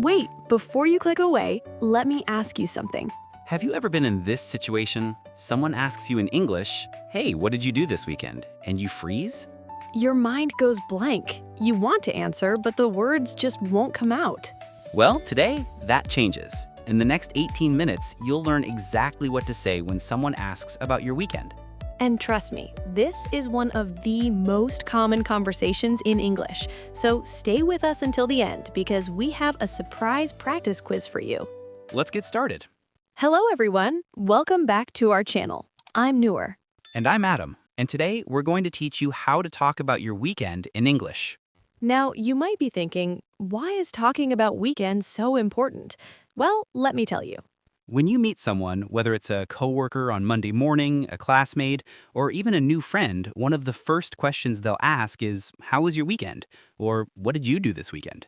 Wait, before you click away, let me ask you something. Have you ever been in this situation? Someone asks you in English, "Hey, what did you do this weekend?" And you freeze? Your mind goes blank. You want to answer, but the words just won't come out. Well, today, that changes. In the next 18 minutes, you'll learn exactly what to say when someone asks about your weekend. And trust me, this is one of the most common conversations in English. So stay with us until the end because we have a surprise practice quiz for you. Let's get started. Hello, everyone. Welcome back to our channel. I'm Noor. And I'm Adam, and today we're going to teach you how to talk about your weekend in English. Now, you might be thinking, why is talking about weekends so important? Well, let me tell you. When you meet someone, whether it's a coworker on Monday morning, a classmate, or even a new friend, one of the first questions they'll ask is, "How was your weekend?" Or, "What did you do this weekend?"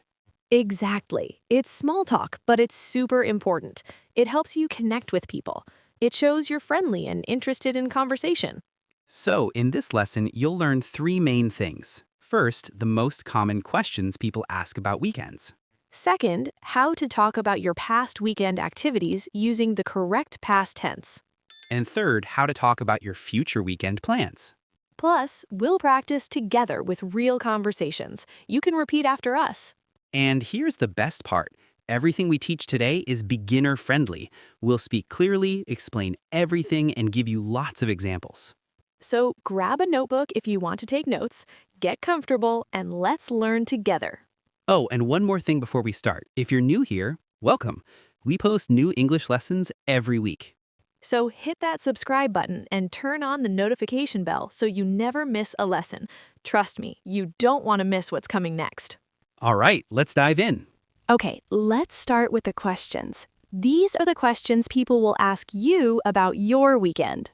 Exactly. It's small talk, but it's super important. It helps you connect with people. It shows you're friendly and interested in conversation. So, in this lesson, you'll learn three main things. First, the most common questions people ask about weekends. Second, how to talk about your past weekend activities using the correct past tense. And third, how to talk about your future weekend plans. Plus, we'll practice together with real conversations. You can repeat after us. And here's the best part. Everything we teach today is beginner-friendly. We'll speak clearly, explain everything, and give you lots of examples. So grab a notebook if you want to take notes, get comfortable, and let's learn together. Oh, and one more thing before we start. If you're new here, welcome. We post new English lessons every week. So hit that subscribe button and turn on the notification bell so you never miss a lesson. Trust me, you don't want to miss what's coming next. All right, let's dive in. Okay, let's start with the questions. These are the questions people will ask you about your weekend.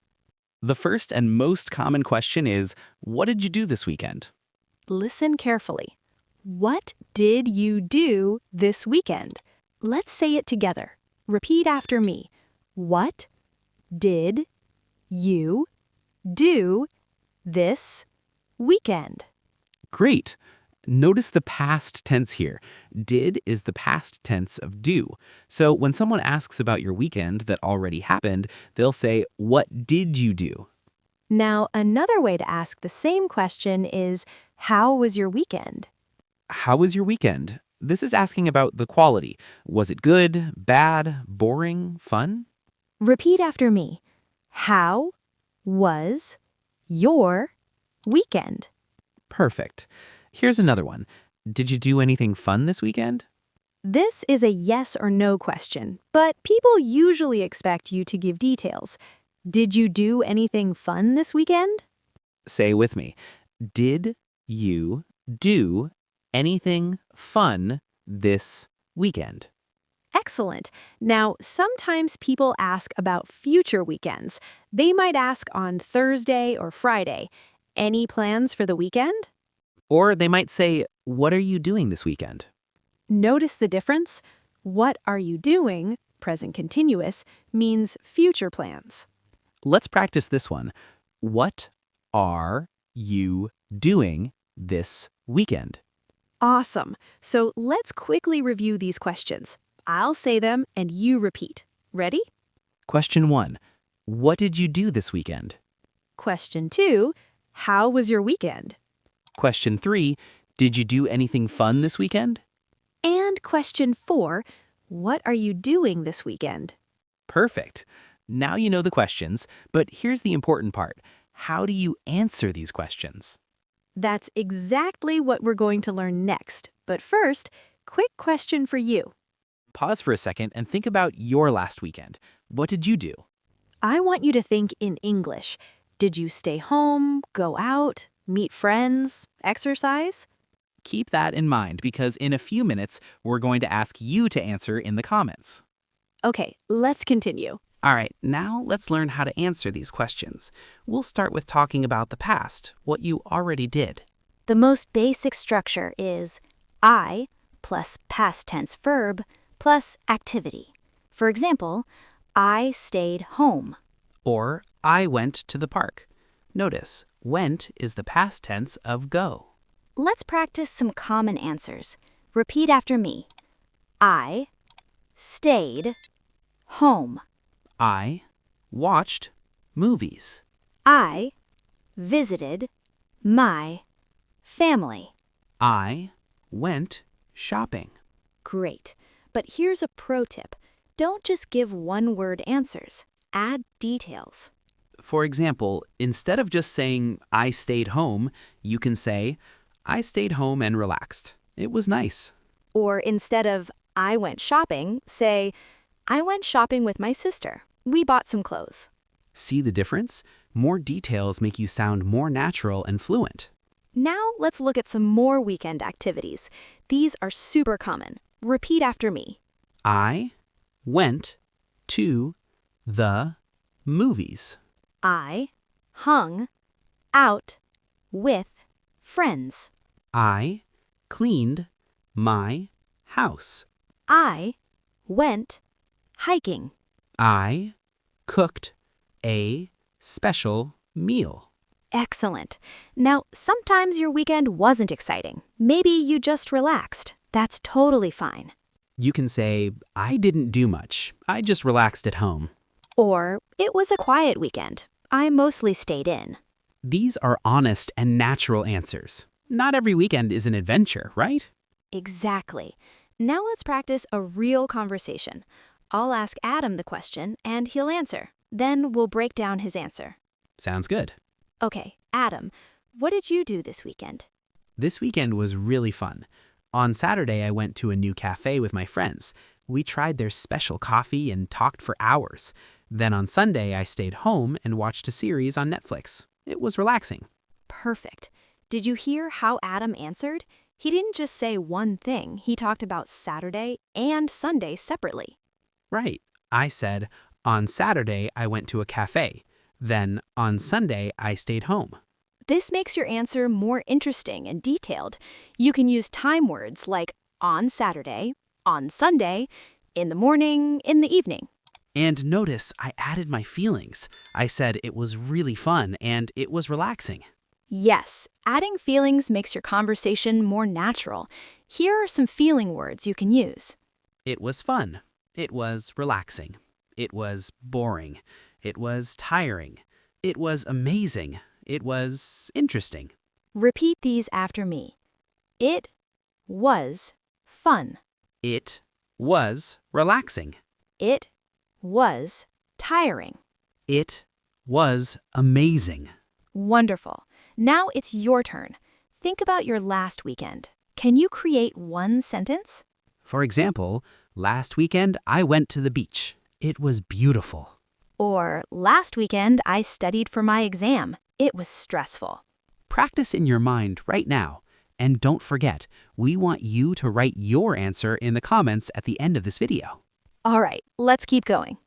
The first and most common question is, what did you do this weekend? Listen carefully. What did you do this weekend? Let's say it together. Repeat after me. What did you do this weekend? Great. Notice the past tense here. Did is the past tense of do. So when someone asks about your weekend that already happened, they'll say, "What did you do?" Now, another way to ask the same question is, how was your weekend? How was your weekend? This is asking about the quality. Was it good, bad, boring, fun? Repeat after me. How was your weekend? Perfect. Here's another one. Did you do anything fun this weekend? This is a yes or no question, but people usually expect you to give details. Did you do anything fun this weekend? Say with me. Did you do anything fun this weekend? Excellent. Now, sometimes people ask about future weekends. They might ask on Thursday or Friday. Any plans for the weekend? Or they might say, "What are you doing this weekend?" Notice the difference? What are you doing, present continuous, means future plans. Let's practice this one. What are you doing this weekend? Awesome. So let's quickly review these questions. I'll say them and you repeat. Ready? Question 1. What did you do this weekend? Question 2. How was your weekend? Question 3. Did you do anything fun this weekend? And question 4. What are you doing this weekend? Perfect. Now you know the questions, but here's the important part. How do you answer these questions? That's exactly what we're going to learn next. But first, quick question for you. Pause for a second and think about your last weekend. What did you do? I want you to think in English. Did you stay home, go out, meet friends, exercise? Keep that in mind because in a few minutes, we're going to ask you to answer in the comments. Okay, let's continue. All right, now let's learn how to answer these questions. We'll start with talking about the past, what you already did. The most basic structure is I plus past tense verb plus activity. For example, I stayed home. Or I went to the park. Notice, went is the past tense of go. Let's practice some common answers. Repeat after me. I stayed home. I watched movies. I visited my family. I went shopping. Great. But here's a pro tip. Don't just give one-word answers. Add details. For example, instead of just saying, I stayed home, you can say, I stayed home and relaxed. It was nice. Or instead of I went shopping, say, I went shopping with my sister. We bought some clothes. See the difference? More details make you sound more natural and fluent. Now let's look at some more weekend activities. These are super common. Repeat after me. I went to the movies. I hung out with friends. I cleaned my house. I went hiking. I cooked a special meal. Excellent. Now, sometimes your weekend wasn't exciting. Maybe you just relaxed. That's totally fine. You can say, I didn't do much. I just relaxed at home. Or, it was a quiet weekend. I mostly stayed in. These are honest and natural answers. Not every weekend is an adventure, right? Exactly. Now let's practice a real conversation. I'll ask Adam the question and he'll answer. Then we'll break down his answer. Sounds good. Okay, Adam, what did you do this weekend? This weekend was really fun. On Saturday, I went to a new cafe with my friends. We tried their special coffee and talked for hours. Then on Sunday, I stayed home and watched a series on Netflix. It was relaxing. Perfect. Did you hear how Adam answered? He didn't just say one thing. He talked about Saturday and Sunday separately. Right. I said, on Saturday, I went to a cafe. Then on Sunday, I stayed home. This makes your answer more interesting and detailed. You can use time words like on Saturday, on Sunday, in the morning, in the evening. And notice I added my feelings. I said it was really fun and it was relaxing. Yes, adding feelings makes your conversation more natural. Here are some feeling words you can use. It was fun. It was relaxing. It was boring. It was tiring. It was amazing. It was interesting. Repeat these after me. It was fun. It was relaxing. It was tiring. It was amazing. Wonderful. Now it's your turn. Think about your last weekend. Can you create one sentence? For example, last weekend I went to the beach. It was beautiful. Or, last weekend I studied for my exam. It was stressful. Practice in your mind right now. And don't forget, we want you to write your answer in the comments at the end of this video. All right, let's keep going.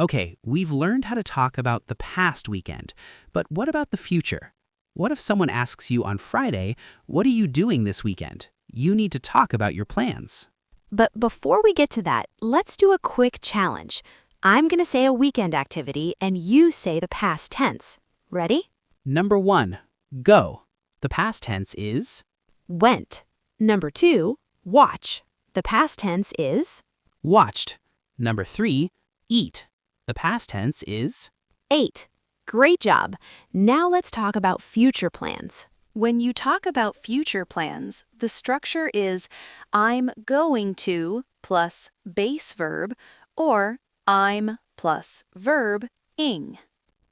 Okay, we've learned how to talk about the past weekend, but what about the future? What if someone asks you on Friday, what are you doing this weekend? You need to talk about your plans. But before we get to that, let's do a quick challenge. I'm going to say a weekend activity and you say the past tense. Ready? Number 1, go. The past tense is Went. Number 2, watch. The past tense is watched. Number 3, eat. The past tense is ate. Great job. Now let's talk about future plans. When you talk about future plans, the structure is I'm going to plus base verb or I'm plus verb ing.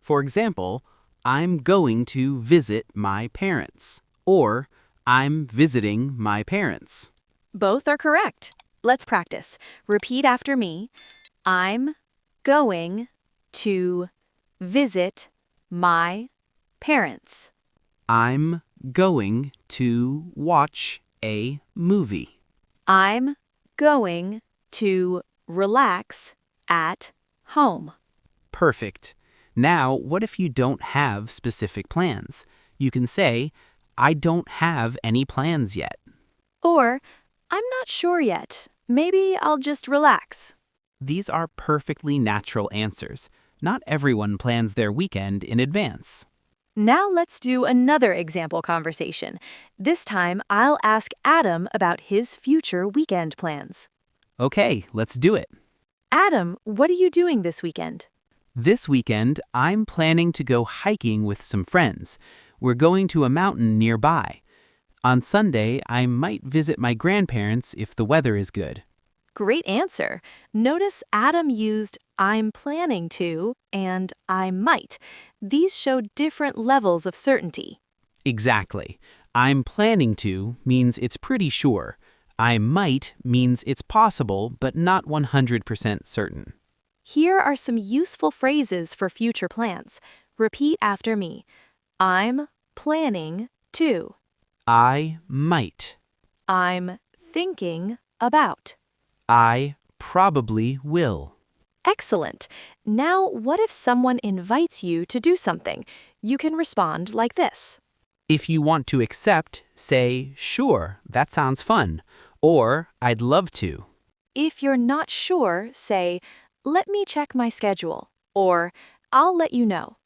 For example, I'm going to visit my parents, or I'm visiting my parents. Both are correct. Let's practice. Repeat after me. I'm going to visit my parents. I'm going to watch a movie. I'm going to relax at home. Perfect. Now, what if you don't have specific plans? You can say, I don't have any plans yet. Or, I'm not sure yet. Maybe I'll just relax. These are perfectly natural answers. Not everyone plans their weekend in advance. Now let's do another example conversation. This time, I'll ask Adam about his future weekend plans. Okay, let's do it. Adam, what are you doing this weekend? This weekend, I'm planning to go hiking with some friends. We're going to a mountain nearby. On Sunday, I might visit my grandparents if the weather is good. Great answer. Notice Adam used I'm planning to and I might. These show different levels of certainty. Exactly. I'm planning to means it's pretty sure. I might means it's possible but not 100% certain. Here are some useful phrases for future plans. Repeat after me. I'm planning to. I might. I'm thinking about. I probably will. Excellent. Now, what if someone invites you to do something? You can respond like this. If you want to accept, say, sure, that sounds fun, or I'd love to. If you're not sure, say, let me check my schedule, or I'll let you know.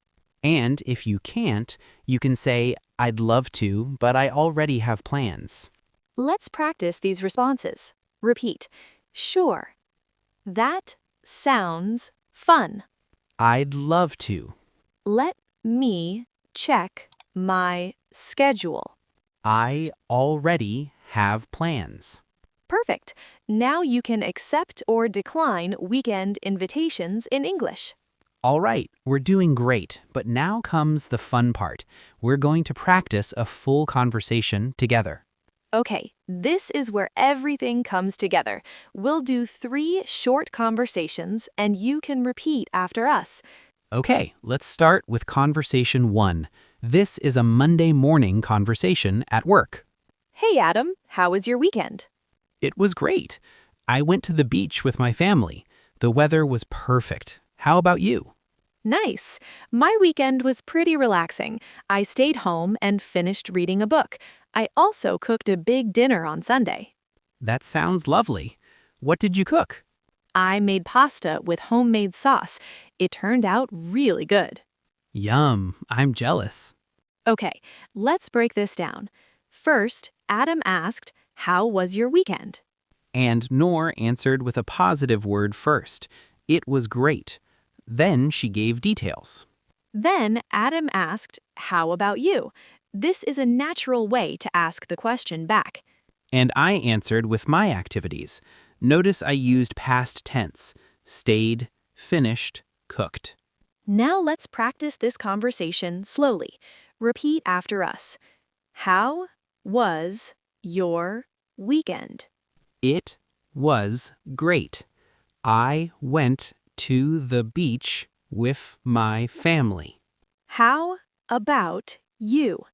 And if you can't, you can say, I'd love to, but I already have plans. Let's practice these responses. Repeat. Sure. That sounds fun. I'd love to. Let me check my schedule. I already have plans. Perfect. Now you can accept or decline weekend invitations in English. All right, we're doing great, but now comes the fun part. We're going to practice a full conversation together. Okay, this is where everything comes together. We'll do 3 short conversations and you can repeat after us. Okay, let's start with conversation 1. This is a Monday morning conversation at work. Hey Adam, how was your weekend? It was great. I went to the beach with my family. The weather was perfect. How about you? Nice. My weekend was pretty relaxing. I stayed home and finished reading a book. I also cooked a big dinner on Sunday. That sounds lovely. What did you cook? I made pasta with homemade sauce. It turned out really good. Yum, I'm jealous. Okay, let's break this down. First, Adam asked, how was your weekend? And Noor answered with a positive word first. It was great. Then she gave details. Then Adam asked, how about you? This is a natural way to ask the question back. And I answered with my activities. Notice I used past tense. Stayed, finished, cooked. Now let's practice this conversation slowly. Repeat after us. How was your weekend? It was great. I went to the beach with my family. How about you?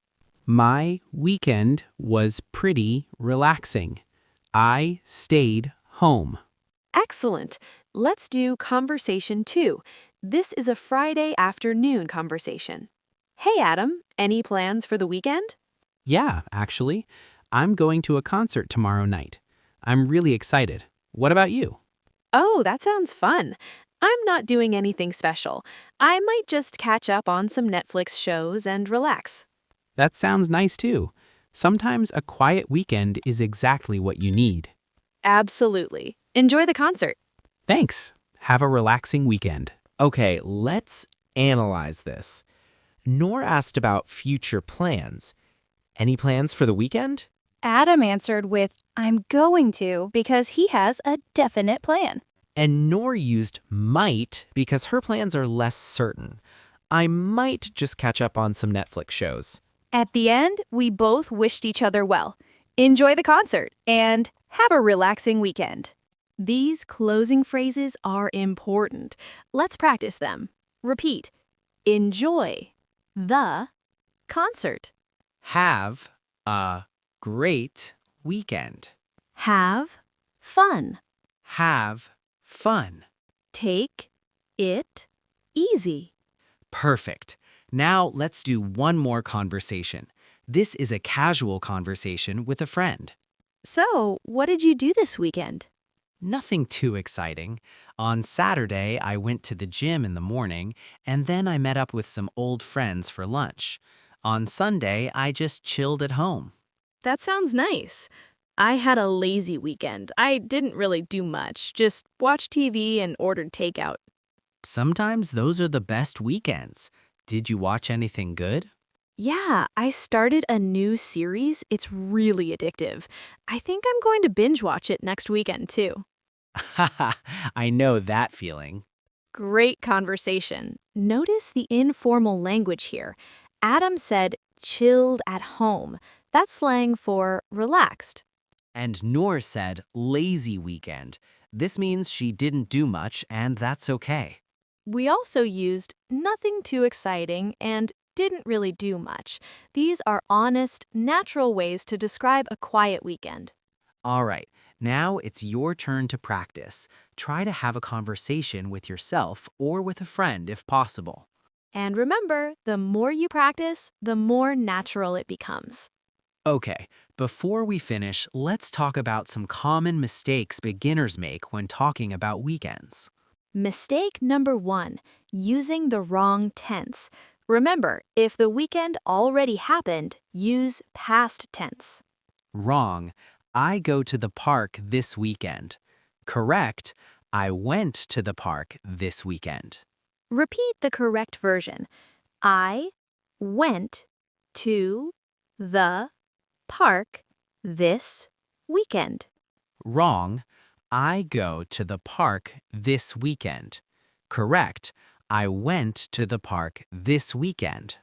My weekend was pretty relaxing. I stayed home. Excellent. Let's do conversation 2. This is a Friday afternoon conversation. Hey Adam, any plans for the weekend? Yeah, actually, I'm going to a concert tomorrow night. I'm really excited. What about you? Oh, that sounds fun. I'm not doing anything special. I might just catch up on some Netflix shows and relax. That sounds nice too. Sometimes a quiet weekend is exactly what you need. Absolutely. Enjoy the concert. Thanks. Have a relaxing weekend. Okay, let's analyze this. Noor asked about future plans. Any plans for the weekend? Adam answered with, I'm going to, because he has a definite plan. And Noor used might because her plans are less certain. I might just catch up on some Netflix shows. At the end, we both wished each other well. Enjoy the concert and have a relaxing weekend. These closing phrases are important. Let's practice them. Repeat. Enjoy the concert. Have a great weekend. Have fun. Have fun. Take it easy. Perfect. Now let's do one more conversation. This is a casual conversation with a friend. So, what did you do this weekend? Nothing too exciting. On Saturday, I went to the gym in the morning, and then I met up with some old friends for lunch. On Sunday, I just chilled at home. That sounds nice. I had a lazy weekend. I didn't really do much, just watched TV and ordered takeout. Sometimes those are the best weekends. Did you watch anything good? Yeah, I started a new series. It's really addictive. I think I'm going to binge watch it next weekend, too. Haha, I know that feeling. Great conversation. Notice the informal language here. Adam said chilled at home. That's slang for relaxed. And Noor said lazy weekend. This means she didn't do much, and that's okay. We also used nothing too exciting and didn't really do much. These are honest, natural ways to describe a quiet weekend. All right, now it's your turn to practice. Try to have a conversation with yourself or with a friend if possible. And remember, the more you practice, the more natural it becomes. Okay, before we finish, let's talk about some common mistakes beginners make when talking about weekends. Mistake number 1, using the wrong tense. Remember, if the weekend already happened, use past tense. Wrong. I go to the park this weekend. Correct. I went to the park this weekend. Repeat the correct version. I went to the park this weekend. Wrong. I go to the park this weekend. Correct. I went to the park this weekend.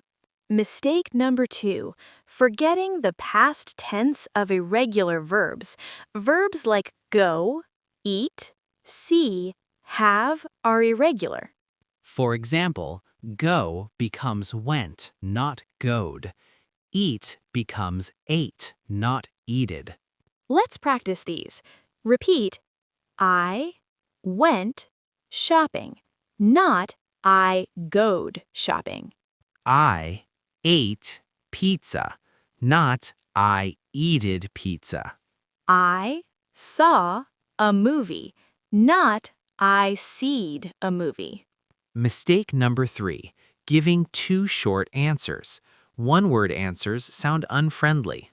Mistake number 2, forgetting the past tense of irregular verbs. Verbs like go, eat, see, have are irregular. For example, go becomes went, not goed. Eat becomes ate, not eated. Let's practice these. Repeat, I went shopping, not I goed shopping. I ate pizza, not I eated pizza. I saw a movie, not I seed a movie. Mistake number 3, giving too short answers. One-word answers sound unfriendly.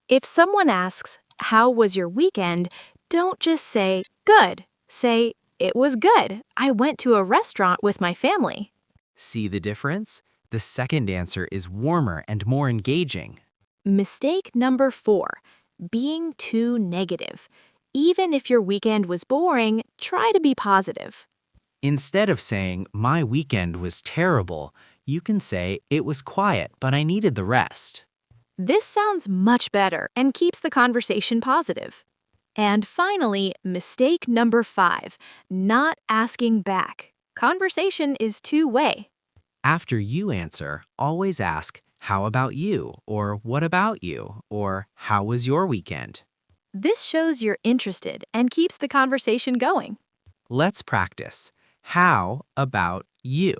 If someone asks, how was your weekend? Don't just say, good. Say, it was good. I went to a restaurant with my family. See the difference? The second answer is warmer and more engaging. Mistake number 4, being too negative. Even if your weekend was boring, try to be positive. Instead of saying, my weekend was terrible, you can say, it was quiet, but I needed the rest. This sounds much better and keeps the conversation positive. And finally, mistake number 5, not asking back. Conversation is two-way. After you answer, always ask, how about you? Or what about you? Or how was your weekend? This shows you're interested and keeps the conversation going. Let's practice. How about you?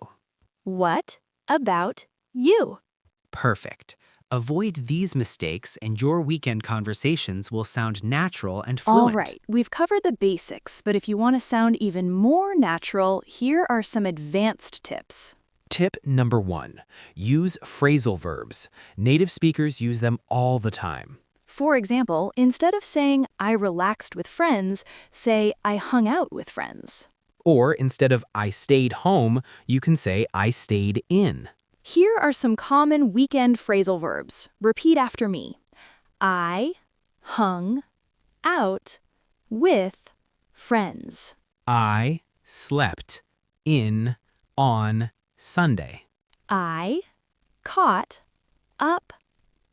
What about you? Perfect. Avoid these mistakes and your weekend conversations will sound natural and fluent. All right, we've covered the basics, but if you want to sound even more natural, here are some advanced tips. Tip number 1, use phrasal verbs. Native speakers use them all the time. For example, instead of saying, I relaxed with friends, say, I hung out with friends. Or instead of I stayed home, you can say I stayed in. Here are some common weekend phrasal verbs. Repeat after me. I hung out with friends. I slept in on Sunday. I caught up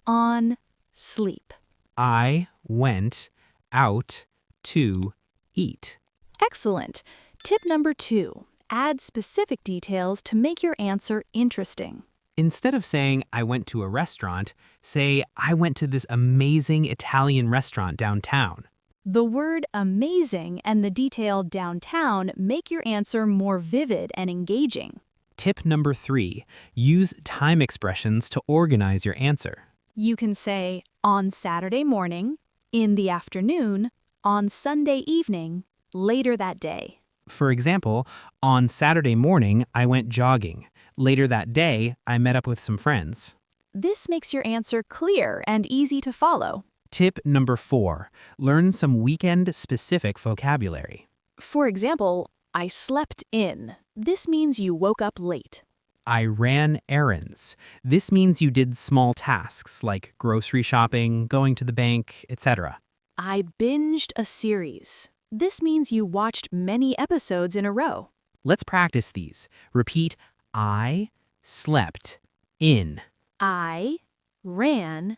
on sleep. I went out to eat. Excellent. Tip number 2. Add specific details to make your answer interesting. Instead of saying I went to a restaurant, say I went to this amazing Italian restaurant downtown. The word amazing and the detail downtown make your answer more vivid and engaging. Tip number 3, use time expressions to organize your answer. You can say on Saturday morning, in the afternoon, on Sunday evening, later that day. For example, on Saturday morning, I went jogging. Later that day, I met up with some friends. This makes your answer clear and easy to follow. Tip number 4. Learn some weekend-specific vocabulary. For example, I slept in. This means you woke up late. I ran errands. This means you did small tasks like grocery shopping, going to the bank, etc. I binged a series. This means you watched many episodes in a row. Let's practice these. Repeat, I slept in. I ran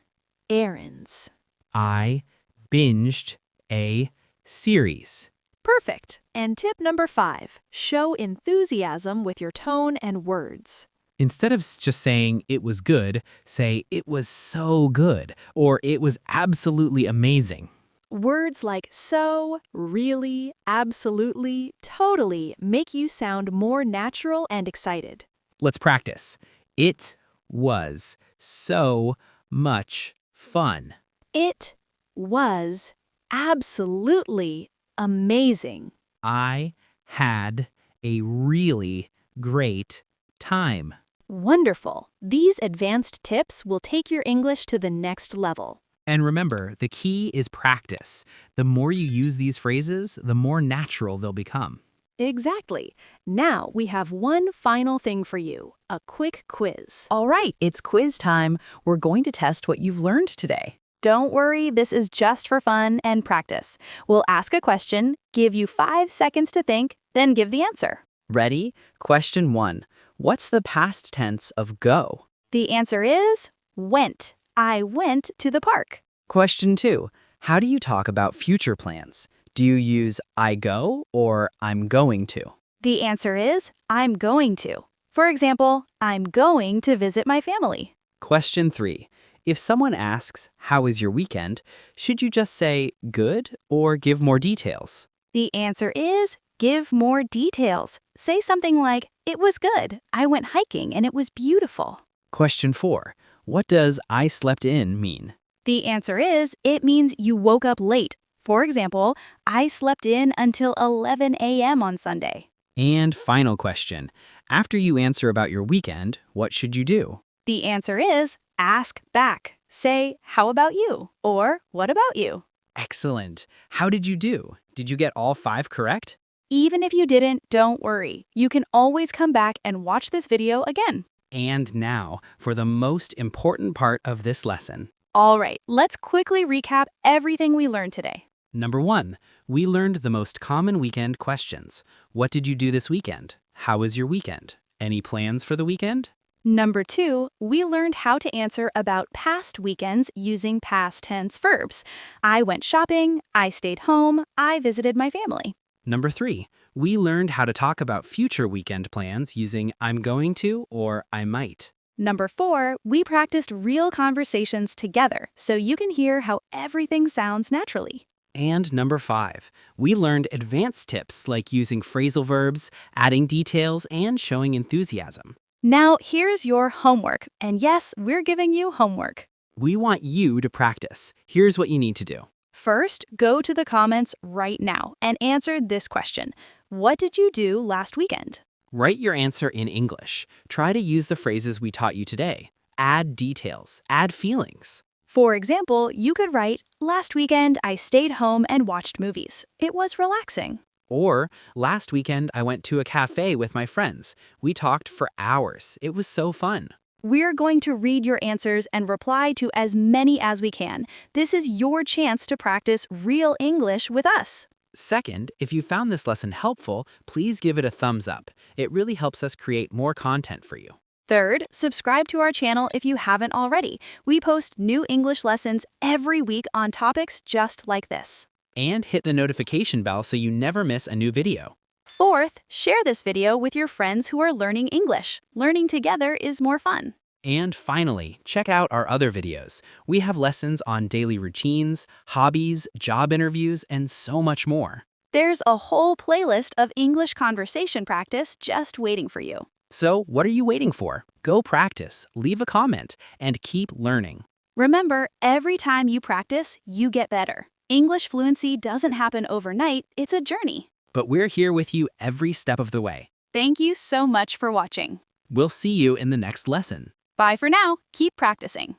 errands. I binged a series. Perfect. And tip number 5, show enthusiasm with your tone and words. Instead of just saying it was good, say it was so good or it was absolutely amazing. Words like so, really, absolutely, totally make you sound more natural and excited. Let's practice. It was so much fun. It was absolutely amazing. I had a really great time. Wonderful. These advanced tips will take your English to the next level. And remember, the key is practice. The more you use these phrases, the more natural they'll become. Exactly. Now we have one final thing for you, a quick quiz. All right, it's quiz time. We're going to test what you've learned today. Don't worry, this is just for fun and practice. We'll ask a question, give you 5 seconds to think, then give the answer. Ready? Question 1. What's the past tense of go? The answer is went. I went to the park. Question 2. How do you talk about future plans? Do you use I go or I'm going to? The answer is I'm going to. For example, I'm going to visit my family. Question 3. If someone asks, how is your weekend, should you just say good or give more details? The answer is give more details. Say something like, it was good. I went hiking and it was beautiful. Question 4. What does I slept in mean? The answer is it means you woke up late. For example, I slept in until 11 a.m. on Sunday. And final question. After you answer about your weekend, what should you do? The answer is ask back. Say, how about you? Or what about you? Excellent. How did you do? Did you get all 5 correct? Even if you didn't, don't worry. You can always come back and watch this video again. And now, for the most important part of this lesson. All right, let's quickly recap everything we learned today. Number 1, we learned the most common weekend questions. What did you do this weekend? How was your weekend? Any plans for the weekend? Number 2, we learned how to answer about past weekends using past tense verbs. I went shopping, I stayed home, I visited my family. Number 3, we learned how to talk about future weekend plans using I'm going to or I might. Number 4, we practiced real conversations together so you can hear how everything sounds naturally. And number 5, we learned advanced tips like using phrasal verbs, adding details, and showing enthusiasm. Now, here's your homework. And yes, we're giving you homework. We want you to practice. Here's what you need to do. First, go to the comments right now and answer this question. What did you do last weekend? Write your answer in English. Try to use the phrases we taught you today. Add details. Add feelings. For example, you could write, last weekend I stayed home and watched movies. It was relaxing. Or, last weekend I went to a cafe with my friends. We talked for hours. It was so fun. We're going to read your answers and reply to as many as we can. This is your chance to practice real English with us. Second, if you found this lesson helpful, please give it a thumbs up. It really helps us create more content for you. Third, subscribe to our channel if you haven't already. We post new English lessons every week on topics just like this. And hit the notification bell so you never miss a new video. Fourth, share this video with your friends who are learning English. Learning together is more fun. And finally, check out our other videos. We have lessons on daily routines, hobbies, job interviews, and so much more. There's a whole playlist of English conversation practice just waiting for you. So, what are you waiting for? Go practice, leave a comment, and keep learning. Remember, every time you practice, you get better. English fluency doesn't happen overnight, it's a journey. But we're here with you every step of the way. Thank you so much for watching. We'll see you in the next lesson. Bye for now. Keep practicing.